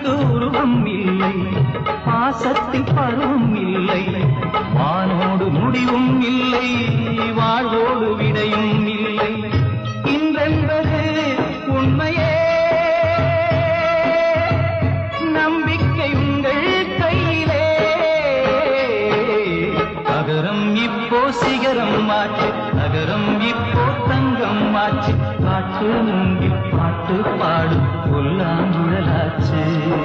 கண்ணுக்கு உருவம் இல்லை, பாசத்தில் பருவம் இல்லை, வானோடு முடிவும் இல்லை, வாழ்வோடு விடையும் இல்லை. இன்றென்பது உண்மையே, நம்பிக்கை உங்கள் கையிலே. நகரம் இப்போ சிகரம் ஆச்சு, நகரம் இப்போ தங்கம் ஆச்சு, காற்று மூங்கி பாட்டு பாடும் புல்லாங்குழலாச்சு.